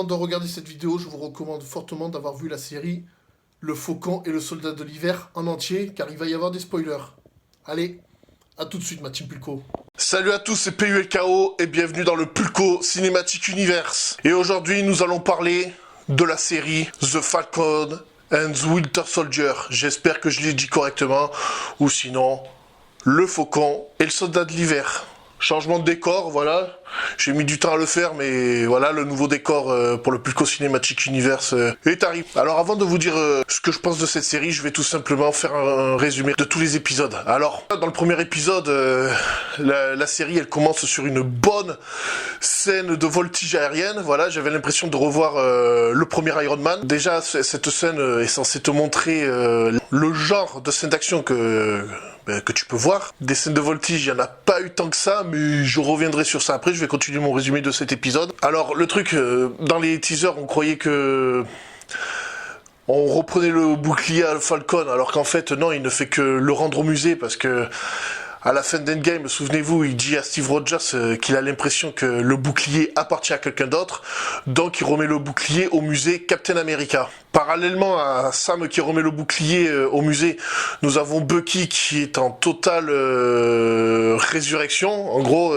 Avant de regarder cette vidéo, je vous recommande fortement d'avoir vu la série Le Faucon et le Soldat de l'Hiver en entier, car il va y avoir des spoilers. Allez, à tout de suite ma team Pulco. Salut à tous, c'est PULKO et bienvenue dans le Pulco Cinematic Universe. Et aujourd'hui, nous allons parler de la série The Falcon and the Winter Soldier. J'espère que je l'ai dit correctement, ou sinon, Le Faucon et le Soldat de l'Hiver. Changement de décor, voilà. J'ai mis du temps à le faire, mais voilà, le nouveau décor pour le Pulco Cinematic Universe est arrivé. Alors avant de vous dire ce que je pense de cette série, je vais tout simplement faire un résumé de tous les épisodes. Alors, dans le premier épisode, la série, elle commence sur une bonne scène de voltige aérienne. Voilà, j'avais l'impression de revoir le premier Iron Man. Déjà, cette scène est censée te montrer le genre de scène d'action que tu peux voir. Des scènes de voltige, il n'y en a pas eu tant que ça, mais je reviendrai sur ça après. Je vais continuer mon résumé de cet épisode. Alors, le truc, dans les teasers, on croyait que on reprenait le bouclier à Falcon, alors qu'en fait, non, il ne fait que le rendre au musée, parce que à la fin d'Endgame, souvenez-vous, il dit à Steve Rogers qu'il a l'impression que le bouclier appartient à quelqu'un d'autre, donc il remet le bouclier au musée Captain America. Parallèlement à Sam qui remet le bouclier au musée, nous avons Bucky qui est en totale résurrection. En gros,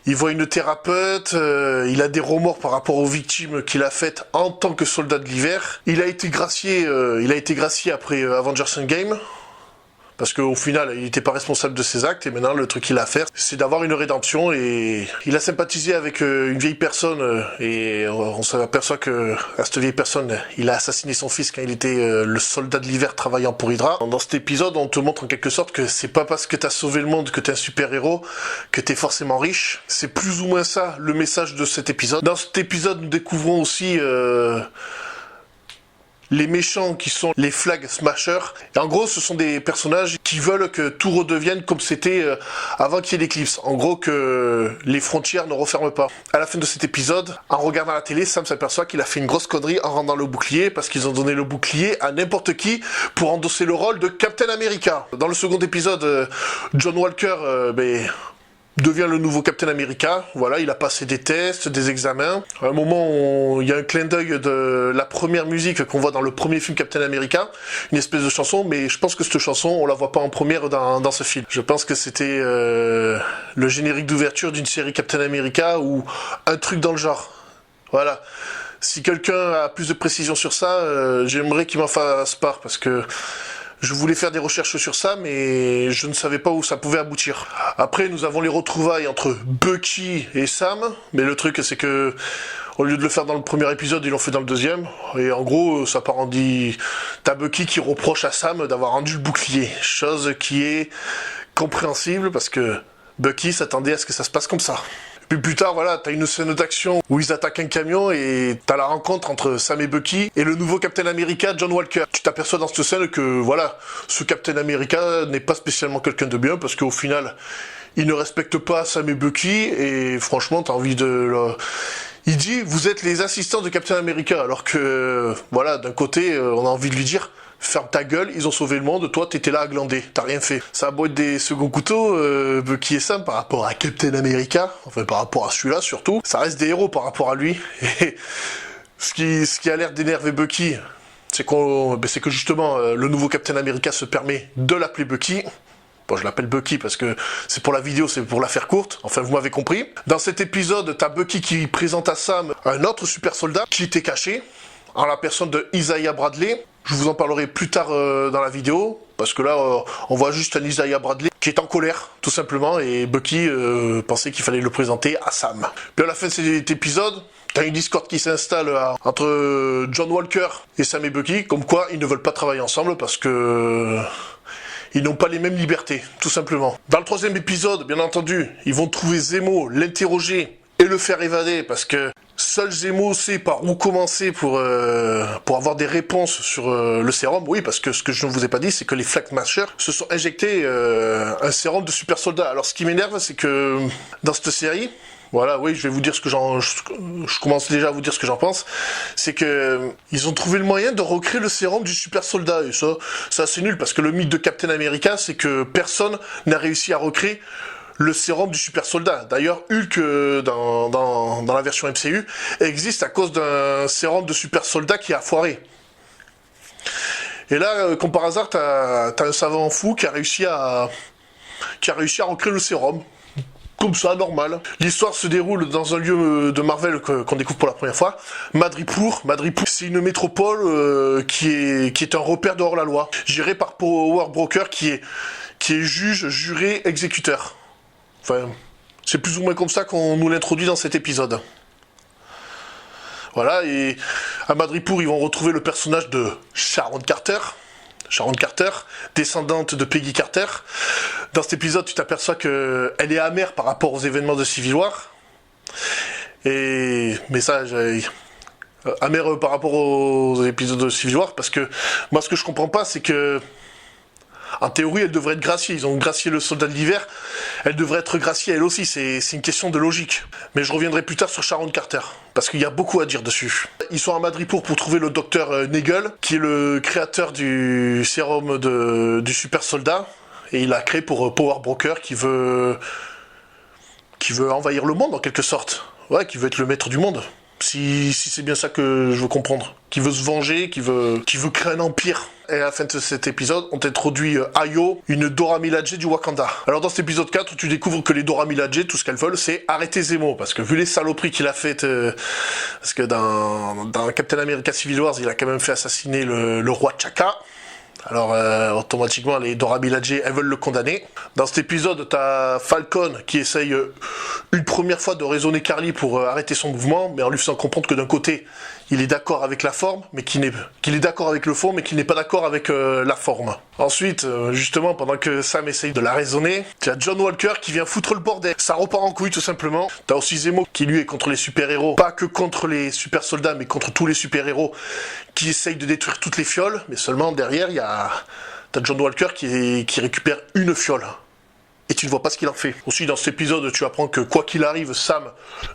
il voit une thérapeute, il a des remords par rapport aux victimes qu'il a faites en tant que soldat de l'hiver. Il a été gracié après Avengers Endgame. Parce qu'au final, il n'était pas responsable de ses actes, et maintenant, le truc qu'il a à faire, c'est d'avoir une rédemption, et il a sympathisé avec une vieille personne, et on s'aperçoit que, à cette vieille personne, il a assassiné son fils quand il était le soldat de l'hiver travaillant pour Hydra. Dans cet épisode, on te montre en quelque sorte que c'est pas parce que t'as sauvé le monde que t'es un super-héros, que t'es forcément riche. C'est plus ou moins ça, le message de cet épisode. Dans cet épisode, nous découvrons aussi les méchants qui sont les Flag Smashers. Et en gros, ce sont des personnages qui veulent que tout redevienne comme c'était avant qu'il y ait l'éclipse. En gros, que les frontières ne referment pas. À la fin de cet épisode, en regardant la télé, Sam s'aperçoit qu'il a fait une grosse connerie en rendant le bouclier, parce qu'ils ont donné le bouclier à n'importe qui pour endosser le rôle de Captain America. Dans le second épisode, John Walker devient le nouveau Captain America. Voilà, il a passé des tests, des examens. À un moment, il y a un clin d'œil de la première musique qu'on voit dans le premier film Captain America, une espèce de chanson, mais je pense que cette chanson, on la voit pas en première dans ce film. Je pense que c'était le générique d'ouverture d'une série Captain America ou un truc dans le genre. Voilà. Si quelqu'un a plus de précision sur ça, j'aimerais qu'il m'en fasse part, parce que je voulais faire des recherches sur ça, mais je ne savais pas où ça pouvait aboutir. Après, nous avons les retrouvailles entre Bucky et Sam, mais le truc, c'est que au lieu de le faire dans le premier épisode, ils l'ont fait dans le deuxième. Et en gros, ça part en dit... T'as Bucky qui reproche à Sam d'avoir rendu le bouclier, chose qui est compréhensible, parce que Bucky s'attendait à ce que ça se passe comme ça. Puis plus tard, voilà, t'as une scène d'action où ils attaquent un camion et t'as la rencontre entre Sam et Bucky et le nouveau Captain America, John Walker. Tu t'aperçois dans cette scène que, voilà, ce Captain America n'est pas spécialement quelqu'un de bien, parce qu'au final, il ne respecte pas Sam et Bucky, et franchement, t'as envie de... Il dit, vous êtes les assistants de Captain America, alors que, voilà, d'un côté, on a envie de lui dire... Ferme ta gueule, ils ont sauvé le monde, toi t'étais là à glander, t'as rien fait. Ça a beau être des seconds couteaux, Bucky et Sam, par rapport à Captain America, enfin par rapport à celui-là surtout, ça reste des héros par rapport à lui. Et ce qui a l'air d'énerver Bucky, c'est que justement, le nouveau Captain America se permet de l'appeler Bucky. Bon, je l'appelle Bucky parce que c'est pour la vidéo, c'est pour la faire courte. Enfin, vous m'avez compris. Dans cet épisode, t'as Bucky qui présente à Sam un autre super soldat qui était caché, en la personne de Isaiah Bradley. Je vous en parlerai plus tard dans la vidéo, parce que là, on voit juste un Isaiah Bradley qui est en colère, tout simplement, et Bucky pensait qu'il fallait le présenter à Sam. Puis à la fin de cet épisode, t'as une discorde qui s'installe entre John Walker et Sam et Bucky, comme quoi ils ne veulent pas travailler ensemble, parce que... ils n'ont pas les mêmes libertés, tout simplement. Dans le troisième épisode, bien entendu, ils vont trouver Zemo, l'interroger et le faire évader, parce que seul Zemo sait par où commencer pour avoir des réponses sur le sérum. Oui, parce que ce que je ne vous ai pas dit, c'est que les Flag Smashers se sont injectés un sérum de super soldat. Alors ce qui m'énerve, c'est que dans cette série... Voilà, oui, je vais vous dire ce que je commence déjà à vous dire ce que j'en pense. C'est que ils ont trouvé le moyen de recréer le sérum du super soldat. Et ça c'est nul, parce que le mythe de Captain America, c'est que personne n'a réussi à recréer le sérum du super soldat. D'ailleurs, Hulk, dans la version MCU, existe à cause d'un sérum de super soldat qui a foiré. Et là, comme par hasard, t'as un savant fou qui a réussi à recréer le sérum. Comme ça, normal. L'histoire se déroule dans un lieu de Marvel qu'on découvre pour la première fois. Madripoor, c'est une métropole qui est un repère de hors-la-loi, géré par Power Broker qui est juge, juré, exécuteur. Enfin, c'est plus ou moins comme ça qu'on nous l'introduit dans cet épisode. Voilà, et à Madripoor, ils vont retrouver le personnage de Sharon Carter, descendante de Peggy Carter. Dans cet épisode, tu t'aperçois qu'elle est amère par rapport aux événements de Civil War. Mais ça, amère par rapport aux épisodes de Civil War, parce que moi, ce que je comprends pas, c'est que en théorie, elle devrait être graciée. Ils ont gracié le soldat de l'hiver. Elle devrait être graciée elle aussi. C'est une question de logique. Mais je reviendrai plus tard sur Sharon Carter, parce qu'il y a beaucoup à dire dessus. Ils sont à Madripoor pour trouver le docteur Nagel, qui est le créateur du sérum du super soldat. Et il l'a créé pour Power Broker, qui veut envahir le monde en quelque sorte. Ouais, qui veut être le maître du monde. Si c'est bien ça que je veux comprendre. Qui veut se venger, qui veut créer un empire. Et à la fin de cet épisode, on t'introduit Ayo, une Dora Milaje du Wakanda. Alors dans cet épisode 4, tu découvres que les Dora Milaje, tout ce qu'elles veulent, c'est arrêter Zemo. Parce que vu les saloperies qu'il a faites, parce que dans Captain America Civil Wars, il a quand même fait assassiner le roi T'Chaka. Alors automatiquement les Dora Milaje, elles veulent le condamner. Dans cet épisode, t'as Falcon qui essaye une première fois de raisonner Carly pour arrêter son mouvement, mais en lui faisant comprendre que d'un côté, il est d'accord avec la forme, mais qu'il est d'accord avec le fond, mais qu'il n'est pas d'accord avec la forme. Ensuite, justement, pendant que Sam essaye de la raisonner, tu as John Walker qui vient foutre le bordel. Ça repart en couille tout simplement. T'as aussi Zemo qui lui est contre les super-héros, pas que contre les super-soldats, mais contre tous les super-héros qui essayent de détruire toutes les fioles, mais seulement derrière, t'as John Walker qui récupère une fiole. Et tu ne vois pas ce qu'il en fait. Aussi, dans cet épisode, tu apprends que quoi qu'il arrive, Sam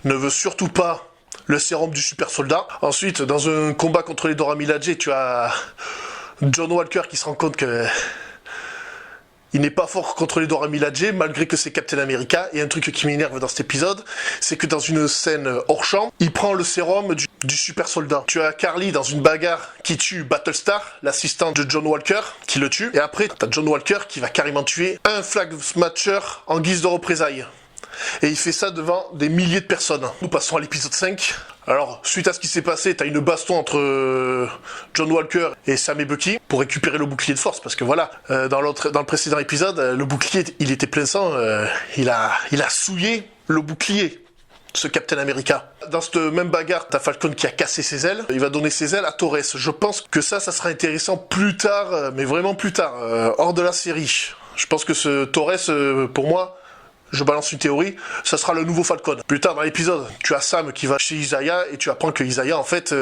ne veut surtout pas le sérum du super soldat. Ensuite, dans un combat contre les Dora Milaje, tu as John Walker qui se rend compte que il n'est pas fort contre les Dora Milaje, malgré que c'est Captain America. Et un truc qui m'énerve dans cet épisode, c'est que dans une scène hors champ, il prend le sérum du super soldat. Tu as Carly dans une bagarre qui tue Battlestar, l'assistante de John Walker, qui le tue. Et après, t'as John Walker qui va carrément tuer un Flag Smasher en guise de représailles. Et il fait ça devant des milliers de personnes. Nous passons à l'épisode 5. Alors, suite à ce qui s'est passé, t'as une baston entre John Walker et Sam et Bucky pour récupérer le bouclier de force. Parce que voilà, dans le précédent épisode, le bouclier, il était plein sang. Il a souillé le bouclier, ce Captain America. Dans cette même bagarre, t'as Falcon qui a cassé ses ailes. Il va donner ses ailes à Torres. Je pense que ça sera intéressant plus tard, mais vraiment plus tard, hors de la série. Je pense que ce Torres, pour moi, je balance une théorie, ça sera le nouveau Falcon. Plus tard dans l'épisode, tu as Sam qui va chez Isaiah et tu apprends que Isaiah, en fait,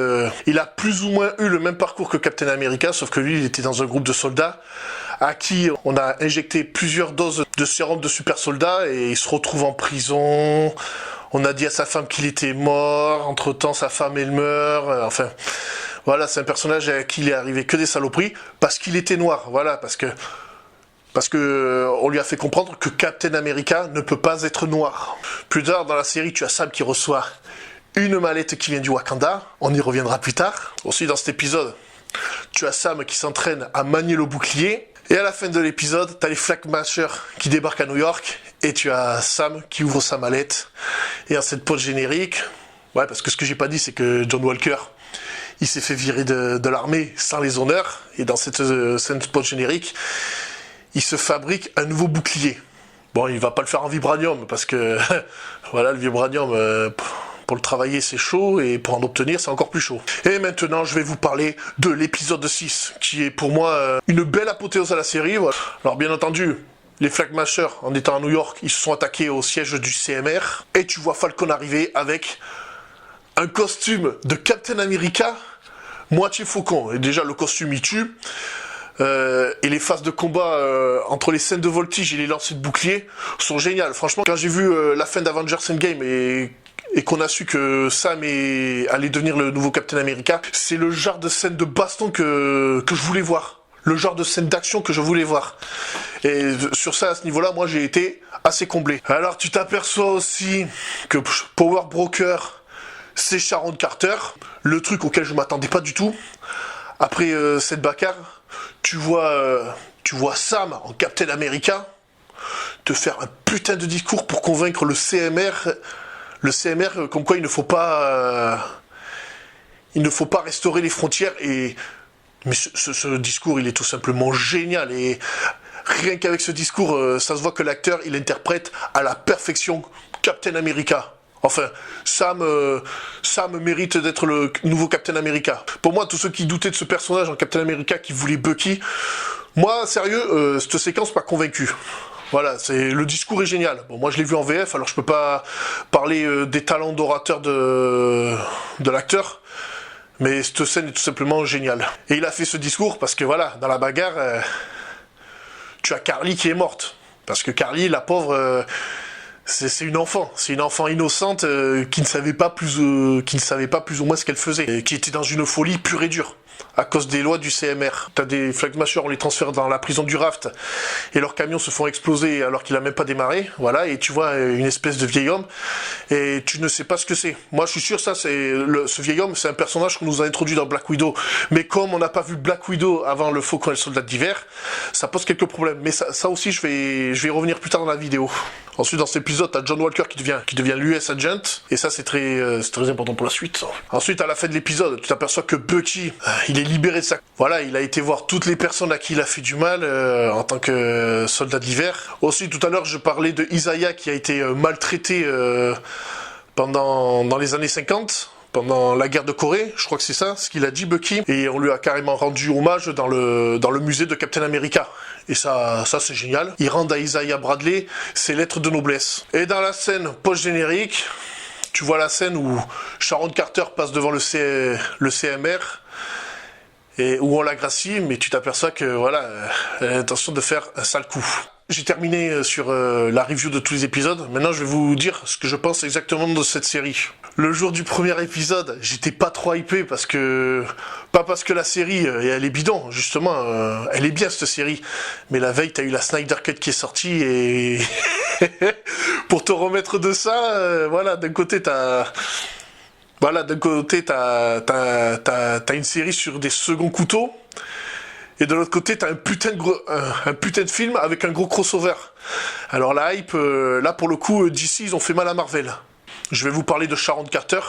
il a plus ou moins eu le même parcours que Captain America, sauf que lui, il était dans un groupe de soldats à qui on a injecté plusieurs doses de sérum de super soldats et il se retrouve en prison. On a dit à sa femme qu'il était mort, entre-temps sa femme elle meurt, enfin... Voilà, c'est un personnage à qui il est arrivé que des saloperies parce qu'il était noir, voilà, parce que on lui a fait comprendre que Captain America ne peut pas être noir. Plus tard dans la série, tu as Sam qui reçoit une mallette qui vient du Wakanda. On y reviendra plus tard. Aussi dans cet épisode, tu as Sam qui s'entraîne à manier le bouclier. Et à la fin de l'épisode, tu as les Flag Smashers qui débarquent à New York. Et tu as Sam qui ouvre sa mallette. Et en cette pause générique, ouais, parce que ce que j'ai pas dit, c'est que John Walker, il s'est fait virer de l'armée sans les honneurs. Et dans cette pause générique, il se fabrique un nouveau bouclier. Bon, il va pas le faire en vibranium, parce que, voilà, le vibranium, pour le travailler, c'est chaud, et pour en obtenir, c'est encore plus chaud. Et maintenant, je vais vous parler de l'épisode 6, qui est pour moi une belle apothéose à la série. Voilà. Alors, bien entendu, les Flag Smashers, en étant à New York, ils se sont attaqués au siège du CMR, et tu vois Falcon arriver avec un costume de Captain America, moitié faucon. Et déjà, le costume, il tue. Et les phases de combat entre les scènes de voltige et les lancers de bouclier sont géniales. Franchement, quand j'ai vu la fin d'Avengers Endgame et qu'on a su que Sam allait devenir le nouveau Captain America, c'est le genre de scène de baston que je voulais voir. le genre de scène d'action que je voulais voir. Et sur ça, à ce niveau-là, moi j'ai été assez comblé. Alors tu t'aperçois aussi que Power Broker, c'est Sharon Carter, le truc auquel je m'attendais pas du tout. Après cette bagarre, tu vois Sam en Captain America te faire un putain de discours pour convaincre le CMR comme quoi il ne faut pas restaurer les frontières. Mais ce discours, il est tout simplement génial. Et rien qu'avec ce discours, ça se voit que l'acteur, il interprète à la perfection Captain America. Enfin, Sam mérite d'être le nouveau Captain America. Pour moi, tous ceux qui doutaient de ce personnage en Captain America, qui voulaient Bucky, moi, sérieux, cette séquence m'a convaincu. Voilà, le discours est génial. Bon, moi je l'ai vu en VF, alors je peux pas parler des talents d'orateur de l'acteur, mais cette scène est tout simplement géniale. Et il a fait ce discours parce que voilà, dans la bagarre, tu as Carly qui est morte. Parce que Carly, la pauvre, c'est une enfant innocente qui ne savait pas plus ou moins ce qu'elle faisait, et qui était dans une folie pure et dure. À cause des lois du CMR. T'as des flag smashers, on les transfère dans la prison du Raft, et leurs camions se font exploser alors qu'il a même pas démarré, voilà, et tu vois une espèce de vieil homme, et tu ne sais pas ce que c'est. Moi je suis sûr, ce vieil homme, c'est un personnage qu'on nous a introduit dans Black Widow, mais comme on n'a pas vu Black Widow avant le Faucon et le Soldat d'hiver, ça pose quelques problèmes, mais ça aussi je vais y revenir plus tard dans la vidéo. Ensuite, dans cet épisode, t'as John Walker qui devient l'US Agent, et ça c'est très important pour la suite. Ensuite, à la fin de l'épisode, tu t'aperçois que Bucky, il est libéré de sa... Voilà, il a été voir toutes les personnes à qui il a fait du mal en tant que soldat de l'hiver. Aussi, tout à l'heure, je parlais de Isaiah qui a été maltraité dans les années 50. Pendant la guerre de Corée, je crois que c'est ça, ce qu'il a dit Bucky, et on lui a carrément rendu hommage dans le musée de Captain America. Et ça c'est génial. Il rend à Isaiah Bradley ses lettres de noblesse. Et dans la scène post-générique, tu vois la scène où Sharon Carter passe devant le CMR, et où on la gracie, mais tu t'aperçois que voilà, elle a l'intention de faire un sale coup. J'ai terminé sur la review de tous les épisodes. Maintenant, je vais vous dire ce que je pense exactement de cette série. Le jour du premier épisode, j'étais pas trop hypé pas parce que la série, elle est bidon, justement, elle est bien cette série. Mais la veille, t'as eu la Snyder Cut qui est sortie et pour te remettre de ça, voilà, d'un côté t'as une série sur des seconds couteaux. Et de l'autre côté, t'as un putain de film avec un gros crossover. Alors la hype, là pour le coup, DC, ils ont fait mal à Marvel. Je vais vous parler de Sharon Carter.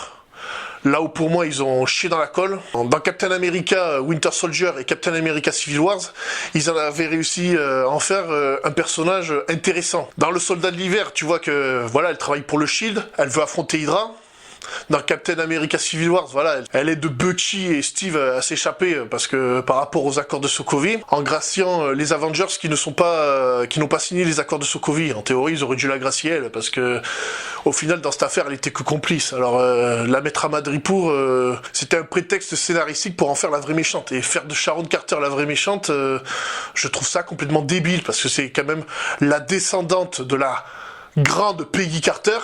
Là où pour moi, ils ont chié dans la colle. Dans Captain America Winter Soldier et Captain America Civil Wars, ils en avaient réussi à en faire un personnage intéressant. Dans le Soldat de l'hiver, tu vois que voilà, elle travaille pour le Shield, elle veut affronter Hydra. Dans Captain America Civil Wars, voilà, elle aide Bucky et Steve à s'échapper parce que par rapport aux accords de Sokovie, en graciant les Avengers qui n'ont pas signé les accords de Sokovie. En théorie, ils auraient dû la gracier elle, parce que au final, dans cette affaire, elle était que complice. Alors la mettre à Madripour, c'était un prétexte scénaristique pour en faire la vraie méchante, et faire de Sharon Carter la vraie méchante, je trouve ça complètement débile parce que c'est quand même la descendante de la grande Peggy Carter,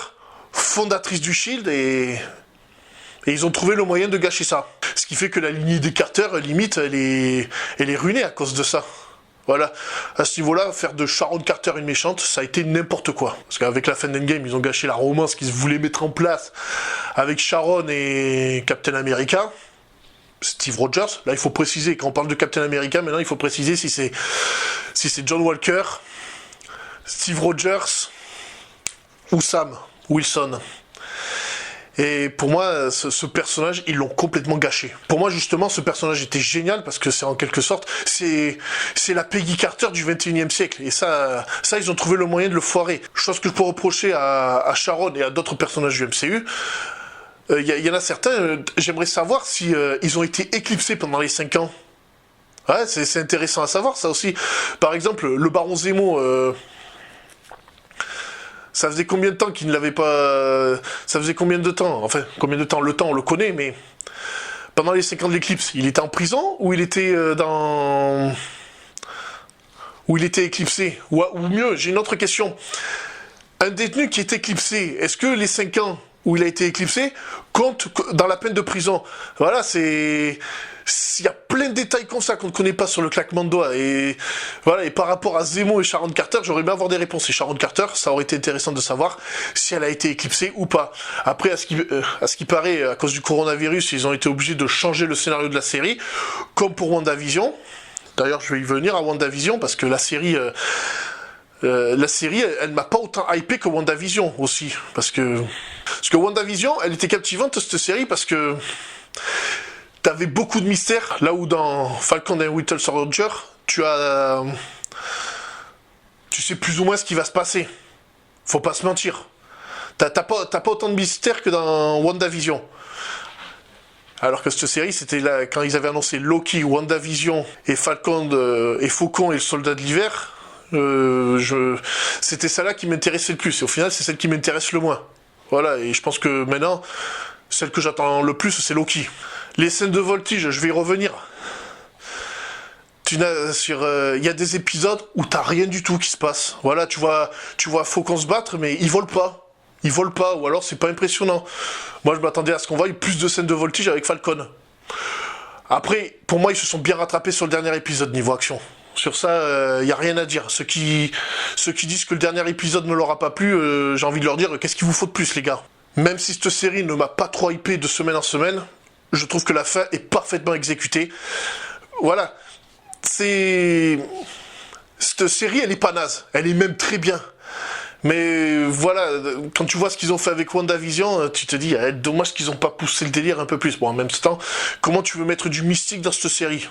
fondatrice du Shield, et ils ont trouvé le moyen de gâcher ça. Ce qui fait que la lignée des Carter, limite, elle est ruinée à cause de ça. Voilà. À ce niveau-là, faire de Sharon Carter une méchante, ça a été n'importe quoi. Parce qu'avec la fin d'Endgame, ils ont gâché la romance qu'ils voulaient mettre en place avec Sharon et Captain America. Steve Rogers. Là, il faut préciser, quand on parle de Captain America, maintenant, il faut préciser si c'est John Walker, Steve Rogers ou Sam Wilson. Et pour moi, ce personnage, ils l'ont complètement gâché. Pour moi, justement, ce personnage était génial parce que c'est en quelque sorte, c'est la Peggy Carter du 21e siècle. Et ça, ils ont trouvé le moyen de le foirer. Chose que je peux reprocher à Sharon et à d'autres personnages du MCU. Y en a certains, j'aimerais savoir si ils ont été éclipsés pendant les 5 ans. Ouais, c'est intéressant à savoir, ça aussi. Par exemple, le Baron Zemo... ça faisait combien de temps qu'il ne l'avait pas... Ça faisait combien de temps? Enfin, combien de temps? Le temps, on le connaît, mais... Pendant les 5 ans de l'éclipse, il était en prison ou il était ou il était éclipsé? Ou mieux, j'ai une autre question. Un détenu qui est éclipsé, est-ce que les 5 ans où il a été éclipsé comptent dans la peine de prison? Voilà, il y a plein de détails comme ça qu'on ne connaît pas sur le claquement de doigts. Et voilà, et par rapport à Zemo et Sharon Carter, j'aurais bien avoir des réponses. Et Sharon Carter, ça aurait été intéressant de savoir si elle a été éclipsée ou pas. Après, à ce qui paraît, à cause du coronavirus, ils ont été obligés de changer le scénario de la série, comme pour WandaVision. D'ailleurs, je vais y venir à WandaVision, parce que la série, elle m'a pas autant hypé que WandaVision aussi. Parce que WandaVision, elle était captivante, cette série, parce que t'avais beaucoup de mystères, là où dans Falcon and Winter Soldier, tu sais plus ou moins ce qui va se passer. Faut pas se mentir. T'as pas autant de mystères que dans WandaVision. Alors que cette série, c'était là, quand ils avaient annoncé Loki, WandaVision et Faucon et le Soldat de l'Hiver, c'était celle-là qui m'intéressait le plus. Et au final, c'est celle qui m'intéresse le moins. Voilà, et je pense que maintenant, celle que j'attends le plus, c'est Loki. Les scènes de voltige, je vais y revenir. Il y a des épisodes où t'as rien du tout qui se passe. Voilà, tu vois Faucon se battre, mais il vole pas. Il vole pas, ou alors c'est pas impressionnant. Moi, je m'attendais à ce qu'on voie plus de scènes de voltige avec Falcon. Après, pour moi, ils se sont bien rattrapés sur le dernier épisode niveau action. Sur ça, y a rien à dire. Ceux qui disent que le dernier épisode ne leur a pas plu, j'ai envie de leur dire, qu'est-ce qu'il vous faut de plus, les gars? Même si cette série ne m'a pas trop hypé de semaine en semaine, je trouve que la fin est parfaitement exécutée. Voilà. Cette série, elle est pas naze. Elle est même très bien. Mais voilà, quand tu vois ce qu'ils ont fait avec WandaVision, tu te dis, dommage qu'ils ont pas poussé le délire un peu plus. Bon, en même temps, comment tu veux mettre du mystique dans cette série?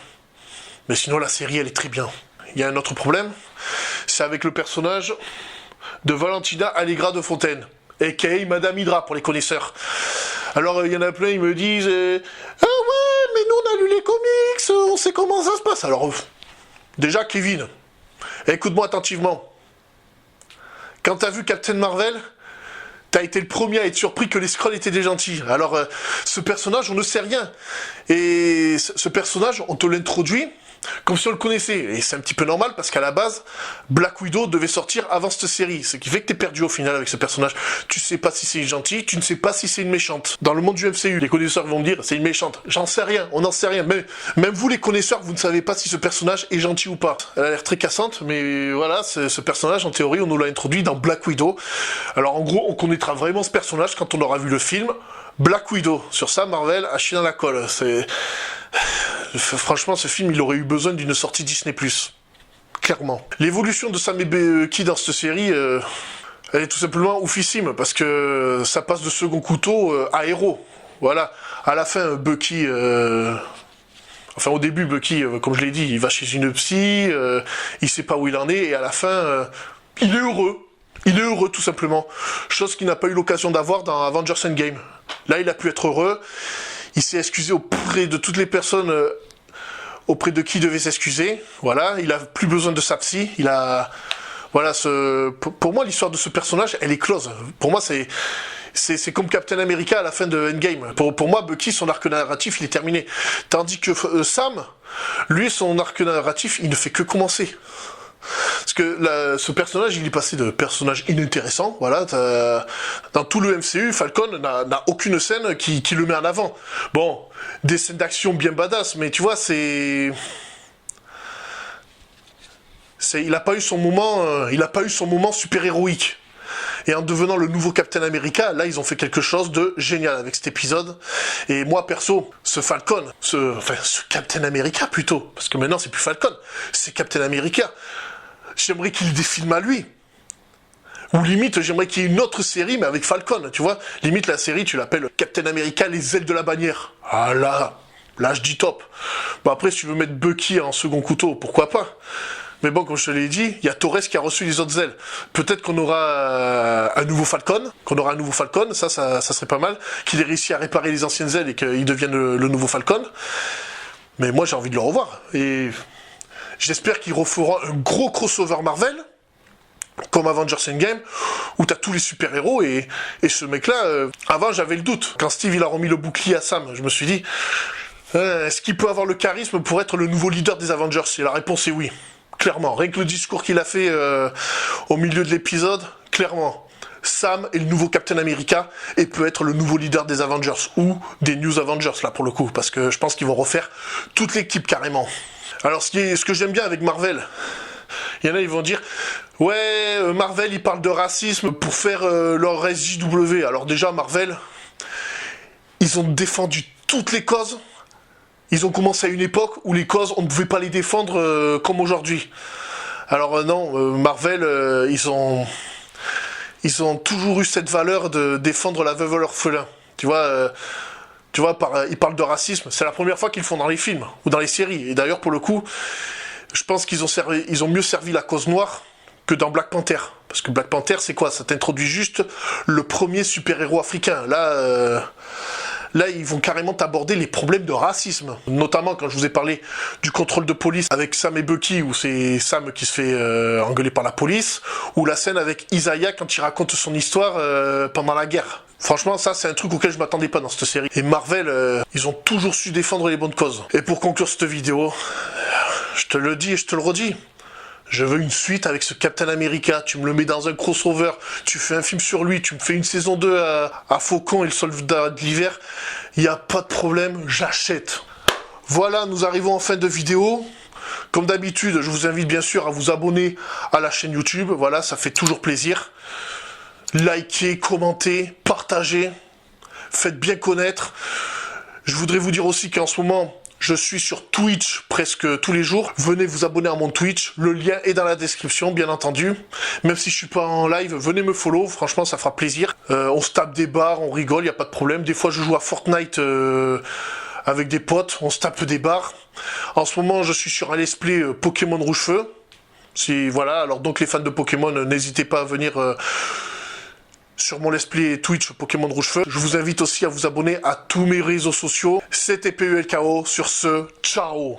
Mais sinon, la série, elle est très bien. Il y a un autre problème, c'est avec le personnage de Valentina Allegra de Fontaine, a.k.a. Madame Hydra pour les connaisseurs. Alors, il y en a plein, ils me disent, ah ouais, mais nous, on a lu les comics, on sait comment ça se passe. Alors, déjà, Kevin, écoute-moi attentivement. Quand t'as vu Captain Marvel, t'as été le premier à être surpris que les Skrulls étaient des gentils. Alors, ce personnage, on ne sait rien. Et ce personnage, on te l'introduit comme si on le connaissait. Et c'est un petit peu normal, parce qu'à la base, Black Widow devait sortir avant cette série. Ce qui fait que t'es perdu au final avec ce personnage. Tu sais pas si c'est une gentille, tu ne sais pas si c'est une méchante. Dans le monde du MCU, les connaisseurs vont me dire, c'est une méchante. J'en sais rien, on n'en sait rien. Même vous, les connaisseurs, vous ne savez pas si ce personnage est gentil ou pas. Elle a l'air très cassante, mais voilà, ce personnage, en théorie, on nous l'a introduit dans Black Widow. Alors, en gros, on connaîtra vraiment ce personnage quand on aura vu le film Black Widow. Sur ça, Marvel a chié dans la colle. Franchement, ce film, il aurait eu besoin d'une sortie Disney+. Clairement. L'évolution de Sam et Bucky dans cette série, elle est tout simplement oufissime, parce que ça passe de second couteau à héros. Voilà. À la fin, Bucky... au début, Bucky, comme je l'ai dit, il va chez une psy, il sait pas où il en est, et à la fin, il est heureux. Il est heureux, tout simplement. Chose qu'il n'a pas eu l'occasion d'avoir dans Avengers Endgame. Là, il a pu être heureux. Il s'est excusé auprès de toutes les personnes auprès de qui il devait s'excuser. Voilà, il a plus besoin de sa psy. Il a... Voilà, pour moi, l'histoire de ce personnage, elle est close. Pour moi, c'est comme Captain America à la fin de Endgame. Pour moi, Bucky, son arc narratif, il est terminé. Tandis que Sam, lui, son arc narratif, il ne fait que commencer. Parce que ce personnage, il est passé de personnage inintéressant, voilà, dans tout le MCU, Falcon n'a aucune scène qui le met en avant. Bon, des scènes d'action bien badass, mais tu vois, il a pas eu son moment super héroïque. Et en devenant le nouveau Captain America, là, ils ont fait quelque chose de génial avec cet épisode. Et moi, perso, ce Captain America, plutôt, parce que maintenant, c'est plus Falcon, c'est Captain America. J'aimerais qu'il ait des films à lui. Ou limite, j'aimerais qu'il y ait une autre série, mais avec Falcon, tu vois. Limite, la série, tu l'appelles Captain America, les ailes de la bannière. Ah là, je dis top. Bon, après, si tu veux mettre Bucky en second couteau, pourquoi pas. Mais bon, comme je te l'ai dit, il y a Torres qui a reçu les autres ailes. Peut-être qu'on aura un nouveau Falcon, ça serait pas mal, qu'il ait réussi à réparer les anciennes ailes et qu'il devienne le nouveau Falcon. Mais moi, j'ai envie de le revoir. Et j'espère qu'ils referont un gros crossover Marvel, comme Avengers Endgame, où t'as tous les super-héros, et ce mec-là, avant j'avais le doute. Quand Steve il a remis le bouclier à Sam, je me suis dit, est-ce qu'il peut avoir le charisme pour être le nouveau leader des Avengers? Et la réponse est oui. Clairement, rien que le discours qu'il a fait au milieu de l'épisode, clairement. Sam est le nouveau Captain America et peut être le nouveau leader des Avengers ou des New Avengers là pour le coup, parce que je pense qu'ils vont refaire toute l'équipe carrément. Alors ce que j'aime bien avec Marvel, il y en a ils vont dire ouais Marvel ils parlent de racisme pour faire leur SJW. Alors déjà Marvel, ils ont défendu toutes les causes. Ils ont commencé à une époque où les causes, on ne pouvait pas les défendre comme aujourd'hui. Alors non, Marvel, ils ont toujours eu cette valeur de défendre la veuve et l'orphelin. Tu vois, ils parlent de racisme. C'est la première fois qu'ils le font dans les films ou dans les séries. Et d'ailleurs, pour le coup, je pense qu'ils ont mieux servi la cause noire que dans Black Panther. Parce que Black Panther, c'est quoi? Ça t'introduit juste le premier super-héros africain. Là, ils vont carrément aborder les problèmes de racisme. Notamment quand je vous ai parlé du contrôle de police avec Sam et Bucky, où c'est Sam qui se fait engueuler par la police, ou la scène avec Isaiah quand il raconte son histoire pendant la guerre. Franchement, ça, c'est un truc auquel je m'attendais pas dans cette série. Et Marvel, ils ont toujours su défendre les bonnes causes. Et pour conclure cette vidéo, je te le dis et je te le redis. Je veux une suite avec ce Captain America, tu me le mets dans un crossover, tu fais un film sur lui, tu me fais une saison 2 à Faucon et le soldat de l'hiver, il n'y a pas de problème, j'achète. Voilà, nous arrivons en fin de vidéo. Comme d'habitude, je vous invite bien sûr à vous abonner à la chaîne YouTube, voilà, ça fait toujours plaisir. Likez, commentez, partagez, faites bien connaître. Je voudrais vous dire aussi qu'en ce moment, je suis sur Twitch presque tous les jours. Venez vous abonner à mon Twitch. Le lien est dans la description, bien entendu. Même si je suis pas en live, venez me follow. Franchement, ça fera plaisir. On se tape des barres, on rigole, il n'y a pas de problème. Des fois, je joue à Fortnite avec des potes. On se tape des barres. En ce moment, je suis sur un let's play Pokémon Rouge-Feu. Voilà. Alors donc, les fans de Pokémon, n'hésitez pas à venir... sur mon let's play Twitch Pokémon Rouge-Feu. Je vous invite aussi à vous abonner à tous mes réseaux sociaux. C'était PULKO. Sur ce, ciao.